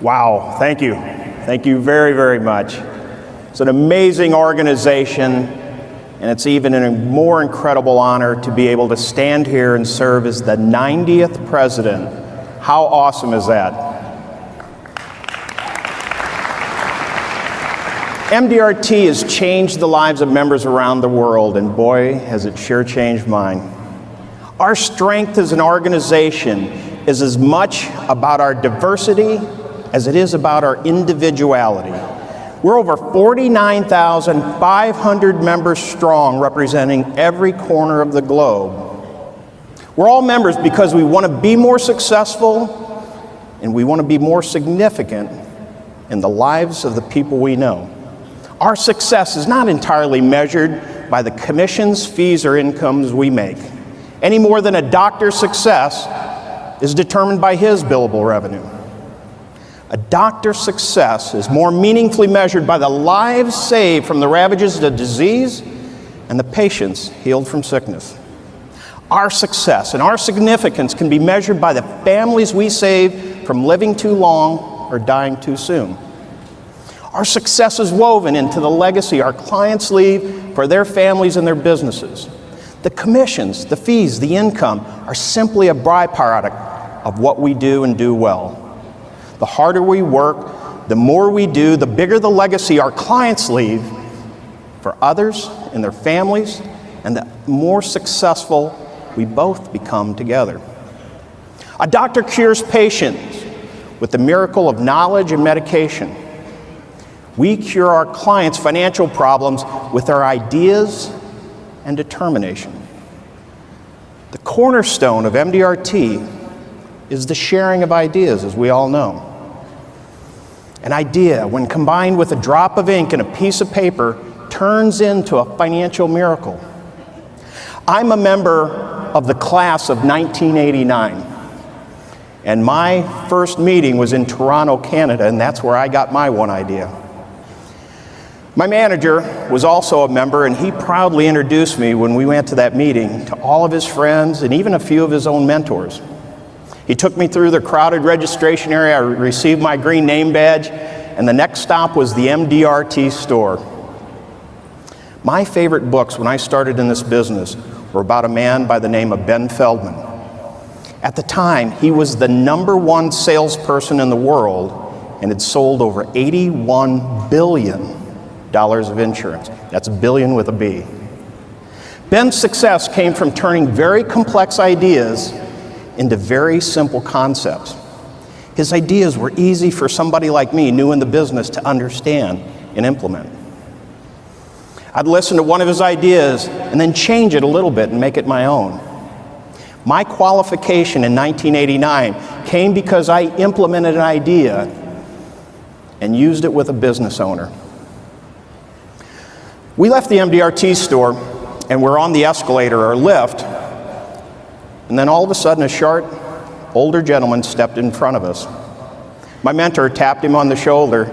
Wow, thank you. Thank you very, very much. It's an amazing organization, and it's even a more incredible honor to be able to stand here and serve as the 90th president. How awesome is that? Mdrt has changed the lives of members around the world, and boy, has it sure changed mine. Our strength as an organization is as much about our diversity as it is about our individuality. We're over 49,500 members strong, representing every corner of the globe. We're all members because we want to be more successful and we want to be more significant in the lives of the people we know. Our success is not entirely measured by the commissions, fees, or incomes we make, any more than a doctor's success is determined by his billable revenue. A doctor's success is more meaningfully measured by the lives saved from the ravages of disease and the patients healed from sickness. Our success and our significance can be measured by the families we save from living too long or dying too soon. Our success is woven into the legacy our clients leave for their families and their businesses. The commissions, the fees, the income are simply a byproduct of what we do and do well. The harder we work, the more we do, the bigger the legacy our clients leave for others and their families, and the more successful we both become together. A doctor cures patients with the miracle of knowledge and medication. We cure our clients' financial problems with our ideas and determination. The cornerstone of Mdrt is the sharing of ideas, as we all know. An idea, when combined with a drop of ink and a piece of paper, turns into a financial miracle. I'm a member of the class of 1989, and my first meeting was in Toronto, Canada, and that's where I got my one idea. My manager was also a member, and he proudly introduced me when we went to that meeting to all of his friends and even a few of his own mentors. He took me through the crowded registration area. I received my green name badge, and the next stop was the Mdrt store. My favorite books when I started in this business were about a man by the name of Ben Feldman. At the time, he was the #1 salesperson in the world and had sold over $81 billion of insurance. That's billion with a B. Ben's success came from turning very complex ideas into very simple concepts. His ideas were easy for somebody like me, new in the business, to understand and implement. I'd listen to one of his ideas and then change it a little bit and make it my own. My qualification in 1989 came because I implemented an idea and used it with a business owner. We left the Mdrt store and we're on the escalator or lift, and then all of a sudden a short, older gentleman stepped in front of us. My mentor tapped him on the shoulder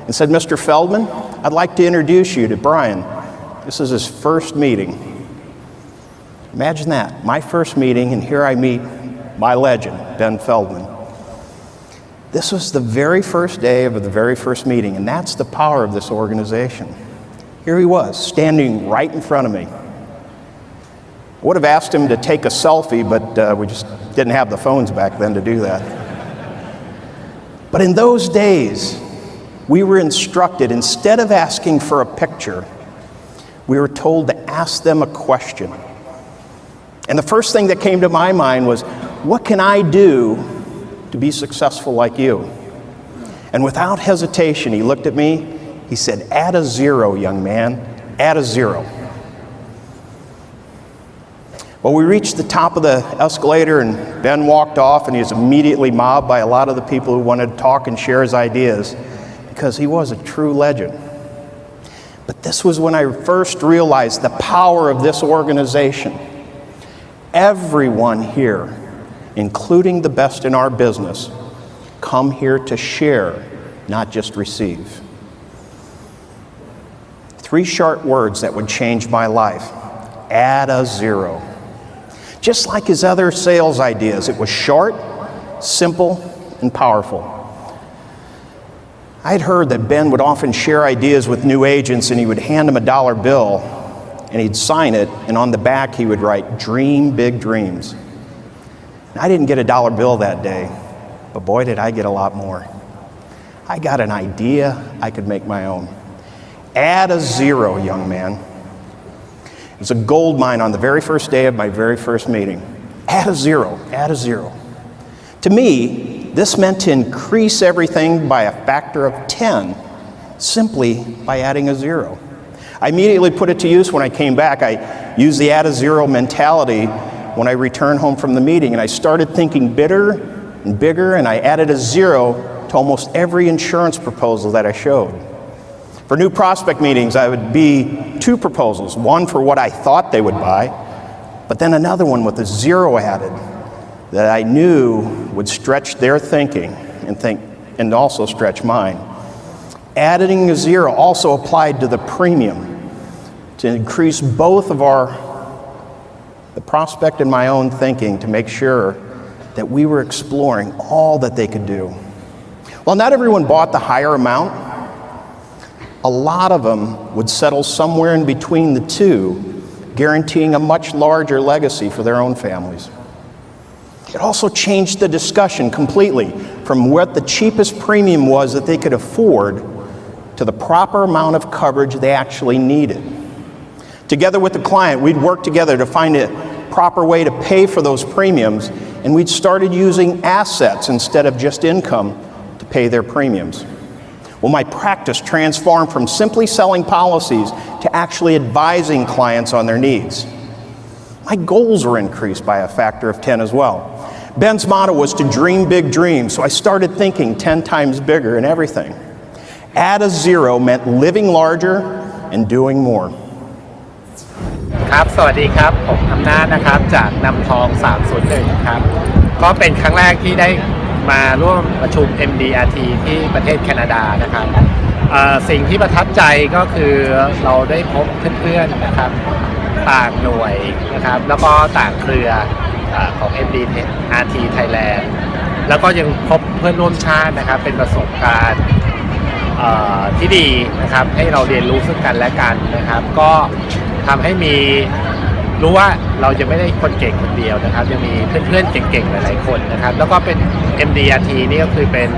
and said, "Mr. Feldman, I'd like to introduce you to Brian. This is his first meeting." Imagine that, my first meeting, and here I meet my legend, Ben Feldman. This was the very first day of the very first meeting, and that's the power of this organization. Here he was, standing right in front of me. I would have asked him to take a selfie, but we just didn't have the phones back then to do that. But in those days, we were instructed, instead of asking for a picture, we were told to ask them a question. And the first thing that came to my mind was, what can I do to be successful like you? And without hesitation, he looked at me, he said, "Add a 0, young man, add a 0. Well, we reached the top of the escalator and Ben walked off, and he was immediately mobbed by a lot of the people who wanted to talk and share his ideas because he was a true legend. But this was when I first realized the power of this organization. Everyone here, including the best in our business, come here to share, not just receive. 3 short words that would change my life. Add a 0. Just like his other sales ideas, it was short, simple, and powerful. I'd heard that Ben would often share ideas with new agents, and he would hand them a dollar bill, and he'd sign it, and on the back he would write, "Dream big dreams." And I didn't get a dollar bill that day, but boy did I get a lot more. I got an idea I could make my own. Add a zero, young man. It was a gold mine on the very first day of my very first meeting. Add a zero, add a zero. To me, this meant to increase everything by a factor of 10, simply by adding a zero. I immediately put it to use when I came back. I used the add a zero mentality when I returned home from the meeting, and I started thinking bigger and bigger, and I added a zero to almost every insurance proposal that I showed. For new prospect meetings, I would be 2 proposals, one for what I thought they would buy, but then another one with a zero added that I knew would stretch their thinking and also stretch mine. Adding a zero also applied to the premium to increase both of the prospect and my own thinking to make sure that we were exploring all that they could do. While not everyone bought the higher amount, a lot of them would settle somewhere in between the two, guaranteeing a much larger legacy for their own families. It also changed the discussion completely from what the cheapest premium was that they could afford to the proper amount of coverage they actually needed. Together with the client, we'd work together to find a proper way to pay for those premiums, and we'd started using assets instead of just income to pay their premiums. Well, my practice transformed from simply selling policies to actually advising clients on their needs. My goals were increased by a factor of 10 as well. Ben's motto was to dream big dreams, so I started thinking 10 times bigger in everything. Add a zero meant living larger and doing more. ครับสวัสดีครับผมอำนาจนะครับจากนำทอง301ครับก็เป็นครั้งแรกที่ได้มาร่วมประชุม Mdrt ที่ประเทศแคนาดานะครับสิ่งที่ประทับใจก็คือเราได้พบเพื่อนๆนะครับต่างหน่วยนะครับแล้วก็ต่างเครือของ Mdrt Thailand แล้วก็ยังพบเพื่อนร่วมชาตินะครับเป็นประสบการณ์ที่ดีนะครับให้เราเรียนรู้ซึ่งกันและกันนะครับก็ทำให้มีรู้ว่าเราจะไม่ได้คนเก่งคนเดียวนะครับยังมีเพื่อนๆเก่งๆหลายๆคนนะครับแล้วก็เป็น Mdrt นี่ก็คือเป็น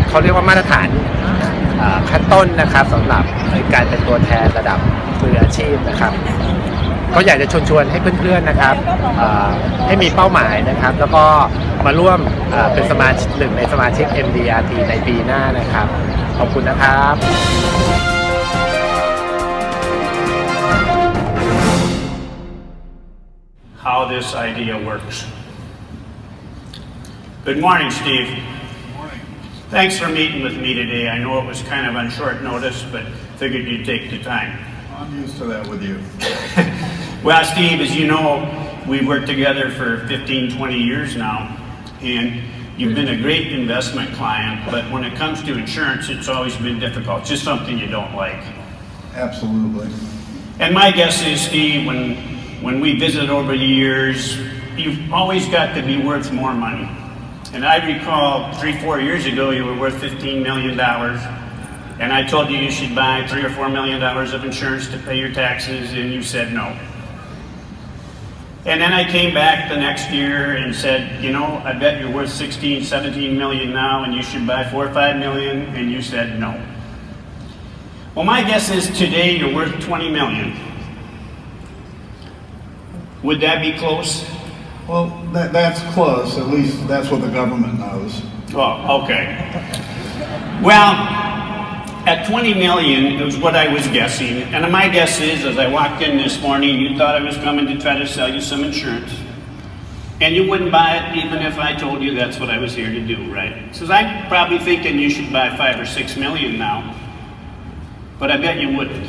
เขาเรียกว่ามาตรฐานขั้นต้นนะครับสำหรับการเป็นตัวแทนระดับมืออาชีพนะครับก็อยากจะชวนให้เพื่อนๆนะครับให้มีเป้าหมายนะครับแล้วก็มาร่วมเป็นสมาชิกหนึ่งในสมาชิก Mdrt ในปีหน้านะครับขอบคุณนะครับ How this idea works. Good morning, Steve. Good morning. Thanks for meeting with me today. I know it was kind of on short notice, but figured you'd take the time. I'm used to that with you. Well, Steve, as you know, we've worked together for 15, 20 years now, and you've been a great investment client, but when it comes to insurance, it's always been difficult, just something you don't like. Absolutely. And my guess is, Steve, when we visit over the years, you've always got to be worth more money. And I recall 3-4 years ago, you were worth $15 million. And I told you should buy $3 or $4 million of insurance to pay your taxes, and you said no. And then I came back the next year and said, you know, I bet you're worth 16, 17 million now, and you should buy 4 or 5 million, and you said no. Well, my guess is today you're worth 20 million. Would that be close? Well, that's close. At least that's what the government knows. Oh, okay. Well, at 20 million, it was what I was guessing. And my guess is, as I walked in this morning, you thought I was coming to try to sell you some insurance. And you wouldn't buy it even if I told you that's what I was here to do, right? So I'm probably thinking you should buy 5 or 6 million now. But I bet you wouldn't.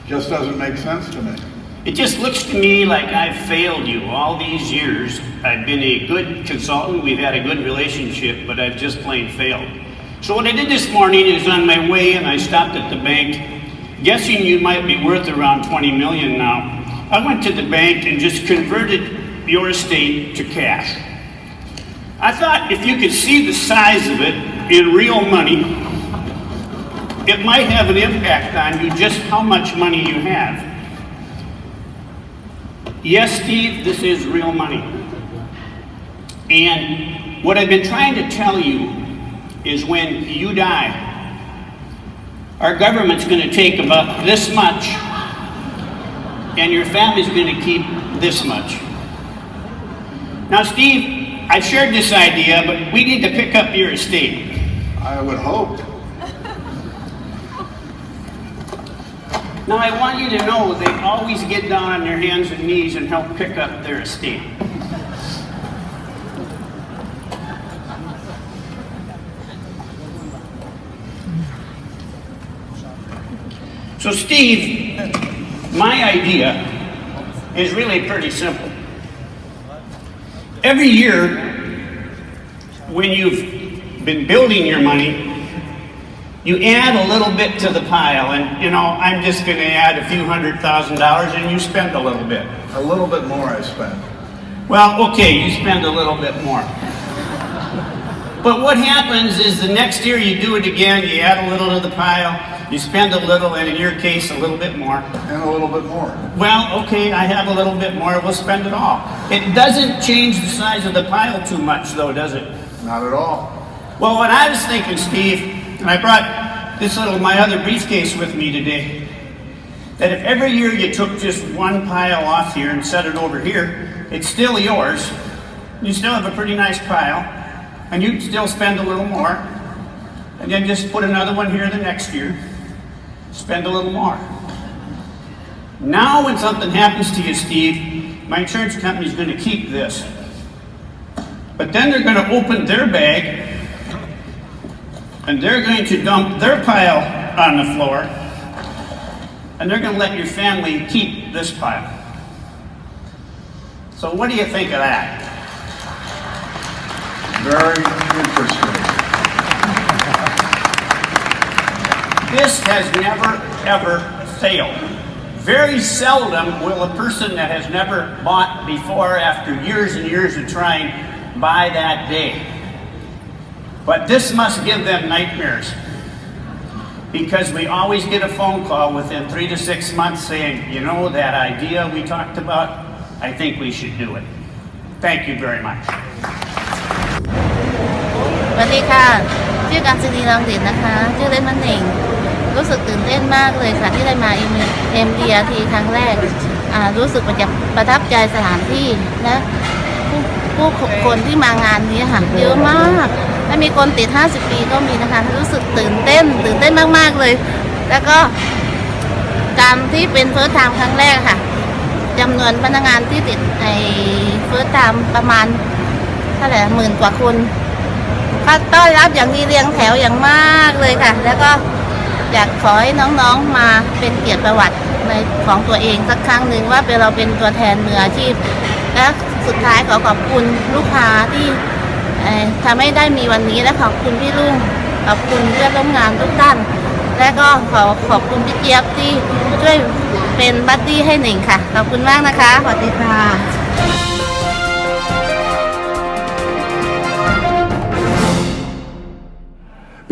Just doesn't make sense to me. It just looks to me like I've failed you all these years. I've been a good consultant, we've had a good relationship, but I've just plain failed. So what I did this morning is on my way and I stopped at the bank, guessing you might be worth around 20 million now. I went to the bank and just converted your estate to cash. I thought if you could see the size of it, in real money, it might have an impact on you just how much money you have. Yes, Steve, this is real money. And what I've been trying to tell you is when you die, our government's going to take about this much, and your family's going to keep this much. Now, Steve, I've shared this idea, but we need to pick up your estate. I would hope. Now, I want you to know they always get down on their hands and knees and help pick up their estate. So, Steve, my idea is really pretty simple. Every year, when you've been building your money, you add a little bit to the pile, and you know, I'm just going to add a few $100,000 and you spend a little bit. A little bit more I spend. Well, okay, you spend a little bit more. But what happens is the next year you do it again, you add a little to the pile, you spend a little, and in your case, a little bit more. And a little bit more. Well, okay, I have a little bit more, we'll spend it all. It doesn't change the size of the pile too much, though, does it? Not at all. Well, what I was thinking, Steve, and I brought my other briefcase with me today, that if every year you took just one pile off here and set it over here, it's still yours. You still have a pretty nice pile, and you still spend a little more, and then just put another one here the next year, spend a little more. Now when something happens to you, Steve, my insurance company's going to keep this. But then they're going to open their bag, and they're going to dump their pile on the floor, and they're going to let your family keep this pile. So what do you think of that? Very interesting. This has never, ever failed. Very seldom will a person that has never bought before, after years and years of trying, buy that day. But this must give them nightmares, because we always get a phone call within 3 to 6 months saying, you know, that idea we talked about, I think we should do it. Thank you very much. สวัสดีค่ะชื่อการศินีรังสิตนะคะชื่อเล่นมันหนิงรู้สึกตื่นเต้นมากเลยค่ะที่ได้มา MDRT ครั้งแรกรู้สึกประทับใจสถานที่และผู้คนที่มางานนี้ค่ะเยอะมากและมีคนติด50 ปีก็มีนะคะรู้สึกตื่นเต้นมากๆเลยแล้วก็การที่เป็น First Time ครั้งแรกค่ะจำนวนพนักงานที่ติดใน First Time ประมาณเท่าไหร่10,000 กว่าคนต้อนรับอย่างดีเรียงแถวอย่างมากเลยค่ะแล้วก็อยากขอให้น้องๆมาเป็นเกียรติประวัติในของตัวเองสักครั้งหนึ่งว่าเราเป็นตัวแทนมืออาชีพและสุดท้ายขอบคุณลูกค้าที่ทำให้ได้มีวันนี้และขอบคุณพี่ลุงขอบคุณเพื่อนร่วมงานทุกท่านและก็ขอบคุณพี่เจี๊ยบที่ช่วยเป็นบัดดี้ให้หนิงค่ะขอบคุณมากนะคะสวัสดีค่ะ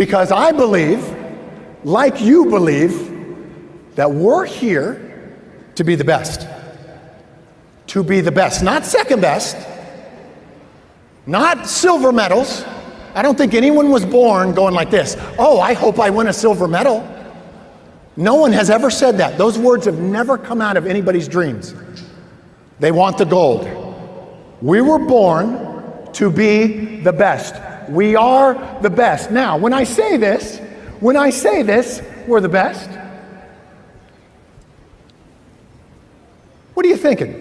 Because I believe, like you believe, that we're here to be the best. To be the best. Not second best. Not silver medals. I don't think anyone was born going like this. Oh, I hope I win a silver medal. No one has ever said that. Those words have never come out of anybody's dreams. They want the gold. We were born to be the best. We are the best. Now, when I say this, we're the best. What are you thinking?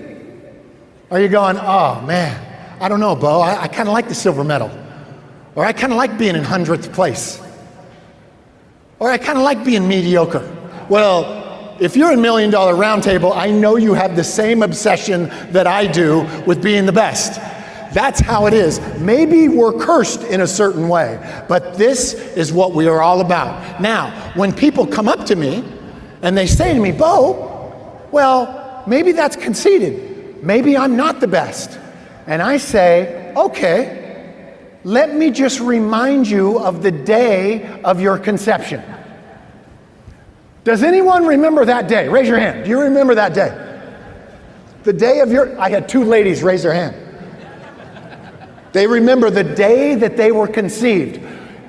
Are you going, oh man, I don't know, Bo, I kind of like the silver medal. Or I kind of like being in 100th place. Or I kind of like being mediocre. Well, if you're in $1 Million Roundtable, I know you have the same obsession that I do with being the best. That's how it is. Maybe we're cursed in a certain way, but this is what we are all about. Now, when people come up to me and they say to me, Bo, well, maybe that's conceited. Maybe I'm not the best. And I say, okay, let me just remind you of the day of your conception. Does anyone remember that day? Raise your hand. Do you remember that day? The day of your, I had 2 ladies raise their hand. They remember the day that they were conceived.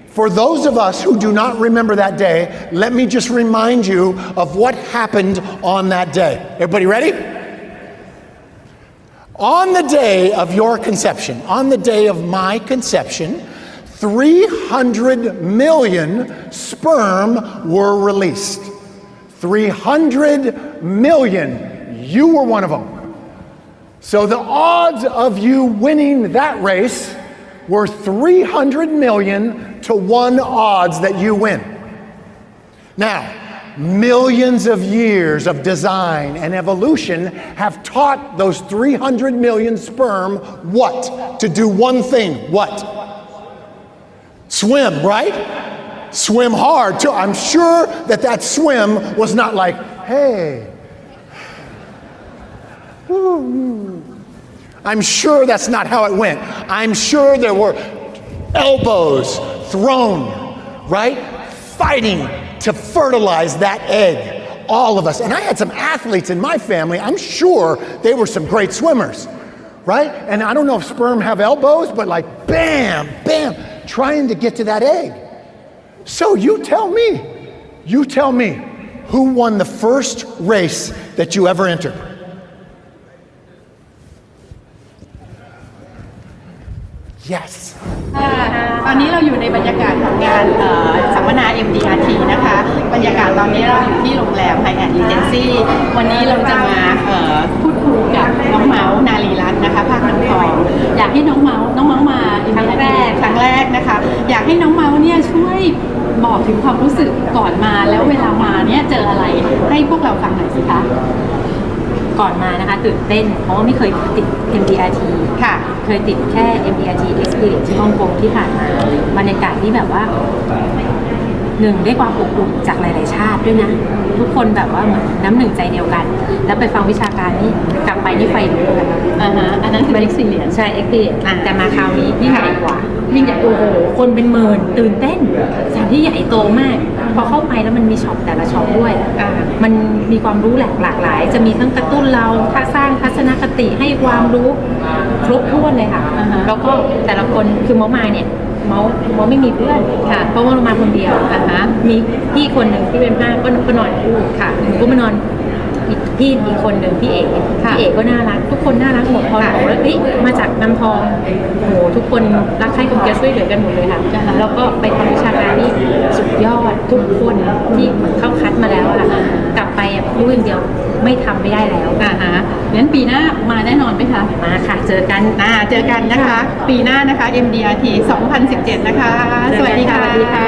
For those of us who do not remember that day, let me just remind you of what happened on that day. Everybody ready? On the day of your conception, on the day of my conception, 300 million sperm were released. 300 million. You were one of them. So the odds of you winning that race were 300 million to 1 odds that you win. Now, millions of years of design and evolution have taught those 300 million sperm what? To do one thing. What? Swim, right? Swim hard. Too. I'm sure that swim was not like, hey. Woo. I'm sure that's not how it went. I'm sure there were elbows thrown, right? Fighting to fertilize that egg. All of us. And I had some athletes in my family. I'm sure they were some great swimmers, right? And I don't know if sperm have elbows, but like bam, bam, trying to get to that egg. So you tell me, who won the first race that you ever entered? Yes. ตอนนี้เราอยู่ในบรรยากาศของงานสัมมนา MDRT นะคะบรรยากาศตอนนี้เราอยู่ที่โรงแรม Hyatt Regency วันนี้เราจะมาพูดคุยกับน้องเมาส์นารีรัตน์นะคะภาคน้ำทองอยากให้น้องเมาส์มาครั้งแรกนะคะอยากให้น้องเมาส์เนี่ยช่วยบอกถึงความรู้สึกก่อนมาแล้วเวลามาเนี่ยเจออะไรให้พวกเราฟังหน่อยสิคะก่อนมานะคะตื่นเต้นเพราะว่าไม่เคยติด MDRT ค่ะเคยติดแค่ MDRT Experience ที่ฮ่องกงที่ผ่านมาบรรยากาศที่แบบว่าได้ความอบอุ่นจากหลายๆชาติด้วยนะทุกคนแบบว่าเหมือนน้ำหนึ่งใจเดียวกันแล้วไปฟังวิชาการนี่กลับไปนี่ไฟลุกเลยอันนั้นคือ Experience ใช่ Experience แต่มาคราวนี้ยิ่งใหญ่กว่ายิ่งใหญ่โอ้โหคนเป็นหมื่นตื่นเต้นสถานที่ใหญ่โตมากพอเข้าไปแล้วมันมีช็อปแต่ละช็อปด้วยมันมีความรู้หลากหลายจะมีทั้งกระตุ้นเราสร้างทัศนคติให้ความรู้ครบถ้วนเลยค่ะแล้วก็แต่ละคนคือเมาเนี่ยเมาไม่มีเพื่อนค่ะเพราะว่าเรามาคนเดียวมีพี่คนหนึ่งที่เป็นผ้าก็นอนคู่ค่ะก็มานอนอีกคนหนึ่งพี่เอกก็น่ารักทุกคนน่ารักหมดพอบอกว่ามาจากน้ำทองโอ้โหทุกคนรักใคร่กลมเกลียวช่วยเหลือกันหมดเลยค่ะแล้วก็ไปทำวิชาการนี่สุดยอดทุกคนที่เข้าคัดมาแล้วค่ะกลับไปรู้อย่างเดียวไม่ทำไม่ได้แล้วงั้นปีหน้ามาแน่นอนไหมคะมาค่ะเจอกันนะคะปีหน้านะคะ MDRT 2017นะคะสวัสดีค่ะ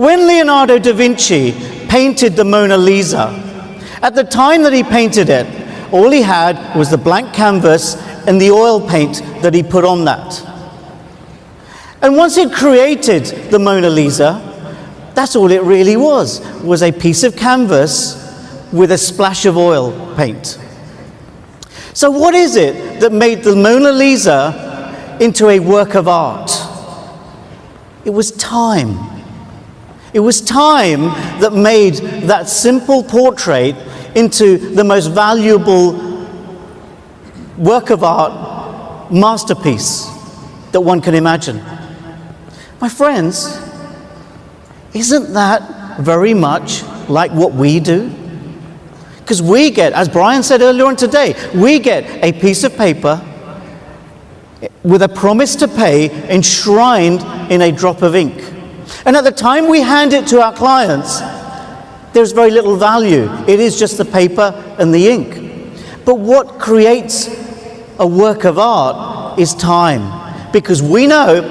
When Leonardo da Vinci painted the Mona Lisa, at the time that he painted it, all he had was the blank canvas and the oil paint that he put on that. And once he created the Mona Lisa, that's all it really was a piece of canvas with a splash of oil paint. So what is it that made the Mona Lisa into a work of art? It was time. It was time that made that simple portrait into the most valuable work of art, masterpiece that one can imagine. My friends, isn't that very much like what we do? Because we get, as Brian said earlier on today, we get a piece of paper with a promise to pay enshrined in a drop of ink. And at the time we hand it to our clients, there's very little value. It is just the paper and the ink. But what creates a work of art is time. Because we know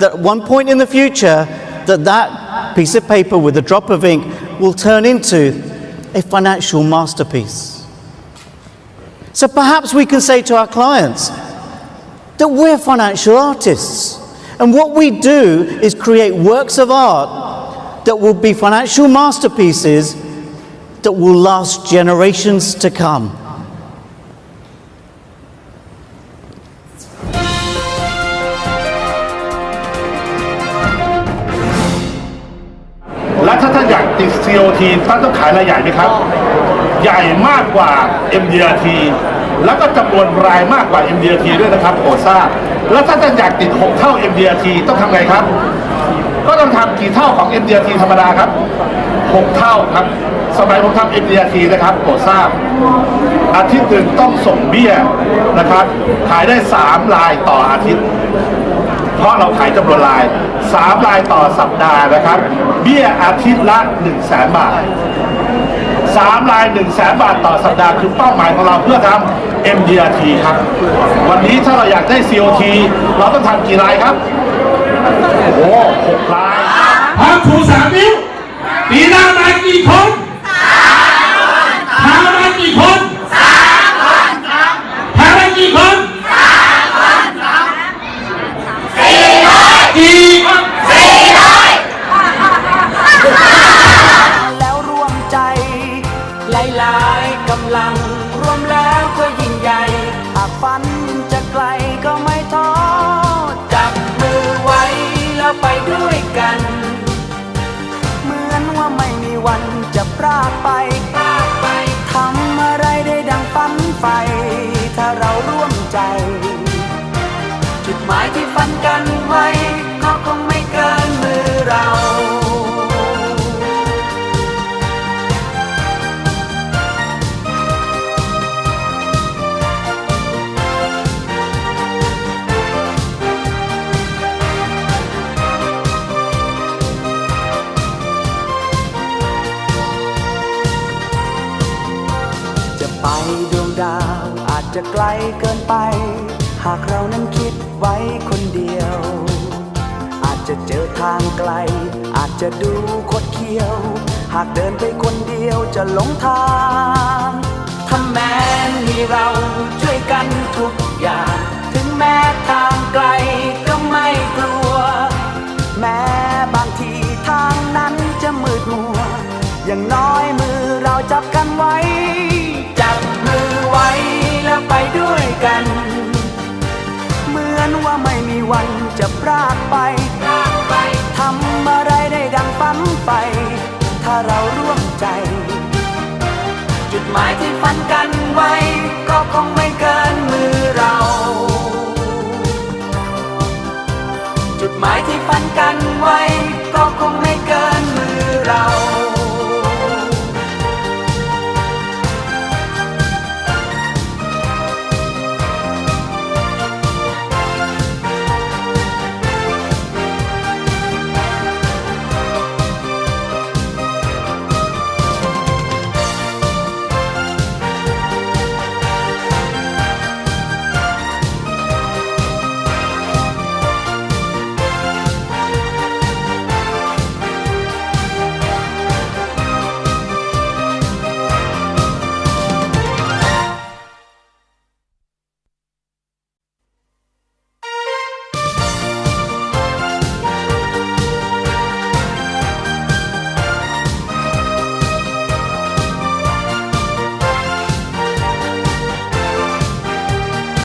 that at one point in the future, that piece of paper with a drop of ink will turn into a financial masterpiece. So perhaps we can say to our clients that we're financial artists. And what we do is create works of art that will be financial masterpieces that will last generations to come. และถ้าท่านอยากติด COT ท่านต้องขายรายใหญ่ไหมครับ ใหญ่มากกว่า Mdrt แล้วก็จำนวนรายมากกว่า Mdrt ด้วยนะครับโปรดทราบแล้วถ้าท่านอยากติด6เท่า Mdrt ต้องทำไงครับ ก็ต้องทำกี่เท่าของ Mdrt ธรรมดาครับ6เท่าครับสมัยผมทำ Mdrt นะครับโปรดทราบอาทิตย์หนึ่งต้องส่งเบี้ยนะครับขายได้3รายต่ออาทิตย์เพราะเราขายจำนวนราย3รายต่อสัปดาห์นะครับเบี้ยอาทิตย์ละ 100,000 บาท3ราย 100,000 บาทต่อสัปดาห์คือเป้าหมายของเราเพื่อทำ Mdrt ครับวันนี้ถ้าเราอยากได้ COT เราต้องทำกี่รายครับโอ้โห6รายพักถู3 นิ้วปีหน้ามากี่คนพามากี่คนพามากี่คนแล้วรวมใจหลายๆกำลังรวมแล้วก็ยิ่งใหญ่หากฝันจะไกลก็ไม่ท้อจับมือไว้แล้วไปด้วยกันเหมือนว่าไม่มีวันจะพลาดไปทำอะไรได้ดังฝันใฝ่ถ้าเราร่วมใจจุดหมายที่ฝันกันไว้ก็คงไม่เกินมือเราจะไปดวงดาวอาจจะไกลเกินไปหากเรานั้นคิดไว้คนเดียวอาจจะเจอทางไกลอาจจะดูคดเคี้ยวหากเดินไปคนเดียวจะหลงทางถ้าแม้มีเราช่วยกัน